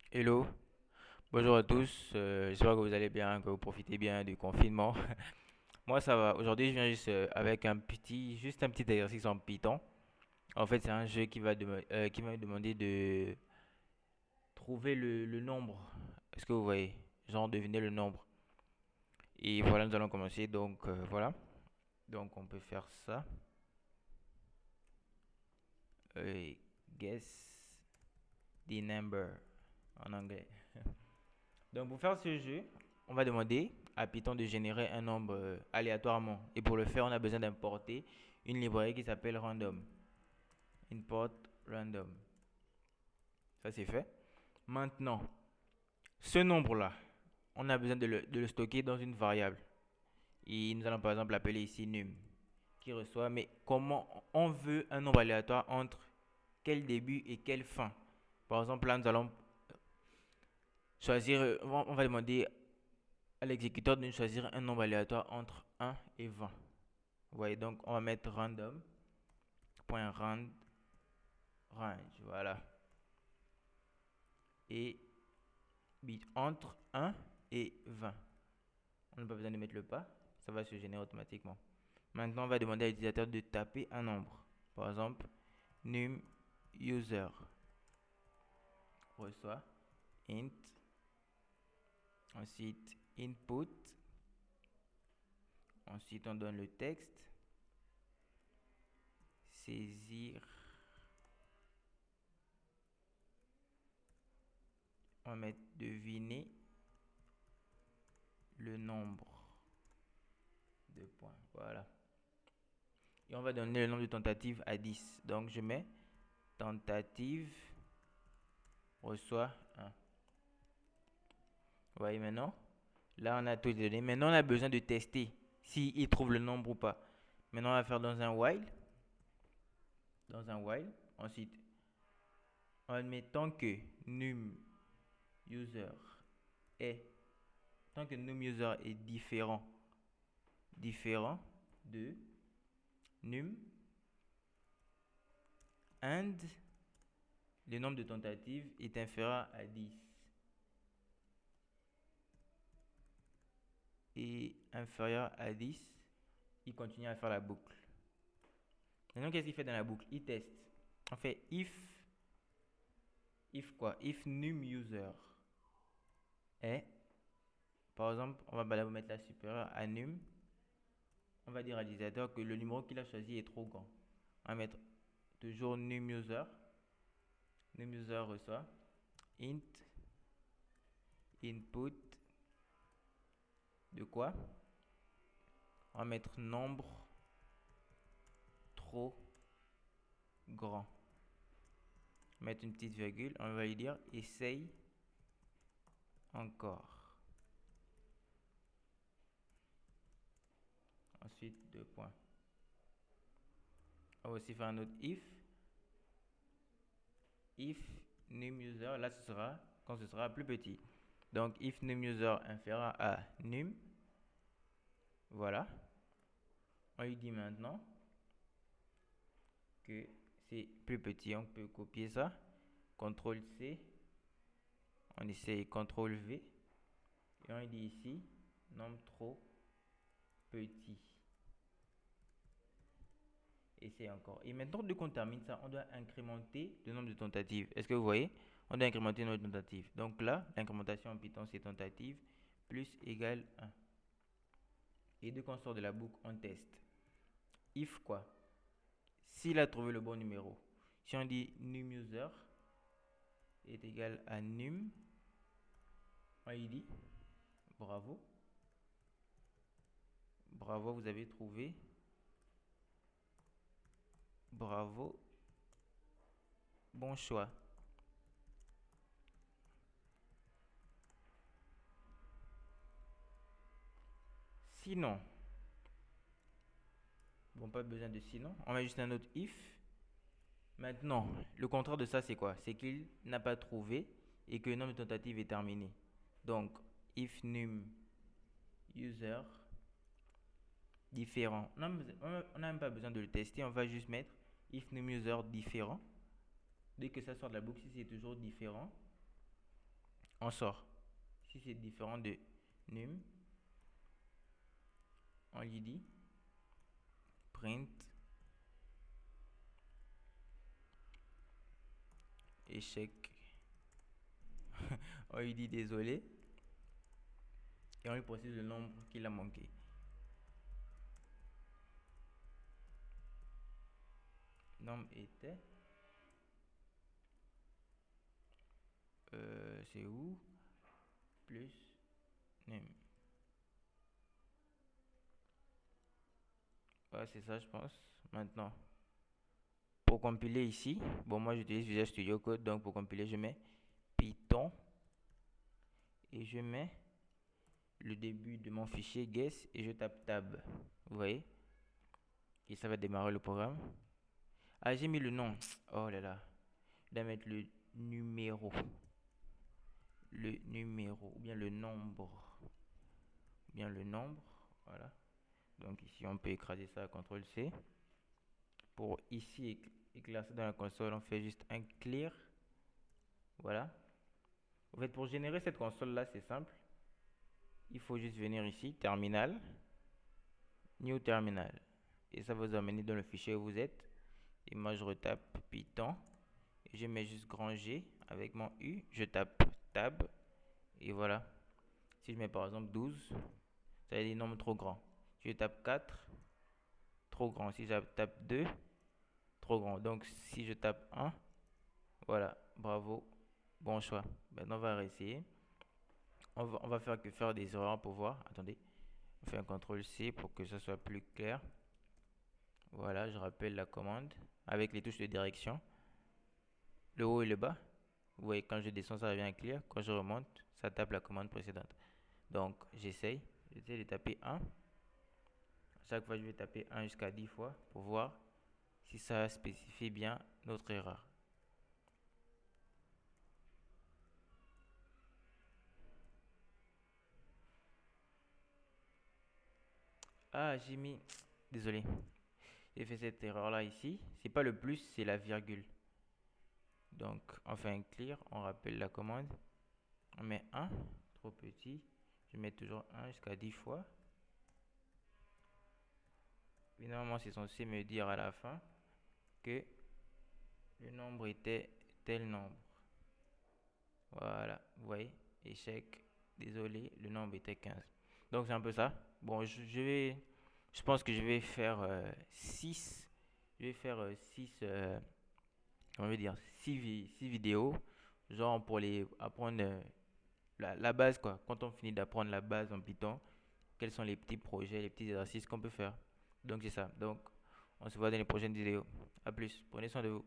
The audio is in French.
Hello, bonjour à tous. J'espère que vous allez bien, que vous profitez bien du confinement. Moi, ça va. Aujourd'hui, je viens juste avec juste un petit exercice en Python. En fait, c'est un jeu qui va me demander de trouver le nombre. Est-ce que vous voyez? Genre, deviner le nombre. Et voilà, nous allons commencer. Donc, voilà. Donc, on peut faire ça. Euh, guess the number en anglais. Donc pour faire ce jeu, on va demander à Python de générer un nombre aléatoirement. Et pour le faire, on a besoin d'importer une librairie qui s'appelle random. Import random. Ça c'est fait. Maintenant, ce nombre-là, on a besoin de le stocker dans une variable. Et nous allons par exemple l'appeler ici num, qui reçoit. Mais comment on veut un nombre aléatoire entre quel début et quelle fin? Par exemple, là, nous allons choisir, on va demander à l'exécuteur de nous choisir un nombre aléatoire entre 1 et 20. Vous voyez, donc on va mettre random.rand range, voilà. Et bit entre 1 et 20. On n'a pas besoin de mettre le pas, ça va se générer automatiquement. Maintenant, on va demander à l'utilisateur de taper un nombre. Par exemple, num user reçoit int, ensuite input, ensuite on donne le texte, saisir, on va mettre deviner le nombre de points. Voilà. Et on va donner le nombre de tentatives à 10. Donc je mets tentative reçoit 1. Vous voyez maintenant? Là, on a toutes les données. Maintenant, on a besoin de tester s'il trouve le nombre ou pas. Maintenant, on va faire dans un while. Dans un while. Ensuite, on met tant que num user est tant que num user est différent de num and le nombre de tentatives est inférieur à 10 et inférieur à 10, il continue à faire la boucle. Maintenant, qu'est-ce qu'il fait dans la boucle? Il teste. On fait if quoi? If num user est, par exemple, on va mettre la supérieure à num. On va dire à l'utilisateur que le numéro qu'il a choisi est trop grand. On va mettre toujours num user. Num user reçoit int input de quoi? On va mettre nombre trop grand. Mettre une petite virgule. On va lui dire essaye encore. Ensuite, deux points. On va aussi faire un autre if num user, là ce sera quand ce sera plus petit. Donc if num user inférieur à num, voilà. On lui dit maintenant que c'est plus petit. On peut copier ça. CTRL C. On essaye CTRL V. Et on lui dit ici nombre trop petit. Et c'est encore. Et maintenant, dès qu'on termine ça, on doit incrémenter le nombre de tentatives. Est-ce que vous voyez? On doit incrémenter le nombre de tentatives. Donc là, l'incrémentation en Python, c'est tentative plus égale 1. Et dès qu'on sort de la boucle, on teste. If quoi? S'il a trouvé le bon numéro. Si on dit num user est égal à num, on lui dit bravo. Bravo, vous avez trouvé. Bravo. Bon choix. Sinon, bon, pas besoin de sinon. On met juste un autre if. Maintenant, le contraire de ça, c'est quoi? C'est qu'il n'a pas trouvé et que le nombre de tentatives est terminé. Donc, if num user différent. On n'a même pas besoin de le tester. On va juste mettre if num user différent. Dès que ça sort de la boucle, si c'est toujours différent, On sort. Si c'est différent de num, on lui dit print échec. On lui dit désolé et on lui précise le nombre qu'il a manqué. Nombre était c'est où plus num. Ouais, c'est ça, je pense. Maintenant, pour compiler ici, bon, moi j'utilise Visual Studio Code, donc pour compiler, je mets Python et je mets le début de mon fichier guess et je tape tab. Vous voyez? Et ça va démarrer le programme. Ah, j'ai mis le nom. Oh là là. Je dois mettre le numéro. Le numéro ou bien le nombre. Ou bien le nombre. Voilà. Donc ici, on peut écraser ça à CTRL-C. Pour ici éclairer ça dans la console, on fait juste un clear. Voilà. En fait, pour générer cette console-là, c'est simple. Il faut juste venir ici, terminal, new terminal. Et ça va vous amener dans le fichier où vous êtes. Et moi, je retape Python. Et je mets juste grand G avec mon U. Je tape tab. Et voilà. Si je mets par exemple 12, ça va être des nombres trop grands. Si je tape 4, trop grand. Si je tape 2, trop grand. Donc si je tape 1, voilà. Bravo. Bon choix. Maintenant, on va réessayer. On va faire que faire des erreurs pour voir. Attendez. On fait un CTRL-C pour que ça soit plus clair. Voilà, je rappelle la commande avec les touches de direction. Le haut et le bas. Vous voyez, quand je descends, ça devient clear. Quand je remonte, ça tape la commande précédente. Donc, j'essaye de taper 1. Chaque fois, je vais taper 1 jusqu'à 10 fois pour voir si ça spécifie bien notre erreur. Ah, j'ai mis... Désolé. J'ai fait cette erreur-là ici. C'est pas le plus, c'est la virgule. Donc, on fait un clear. On rappelle la commande. On met 1. Trop petit. Je mets toujours 1 jusqu'à 10 fois. Et normalement, c'est censé me dire à la fin que le nombre était tel nombre. Voilà, vous voyez, échec, désolé, le nombre était 15. Donc c'est un peu ça. Bon, je pense que je vais faire 6. Je vais faire 6, on va dire 6 vidéos, genre pour les apprendre la base quoi. Quand on finit d'apprendre la base en Python, quels sont les petits projets, les petits exercices qu'on peut faire. Donc c'est ça. Donc on se voit dans les prochaines vidéos. A plus, prenez soin de vous.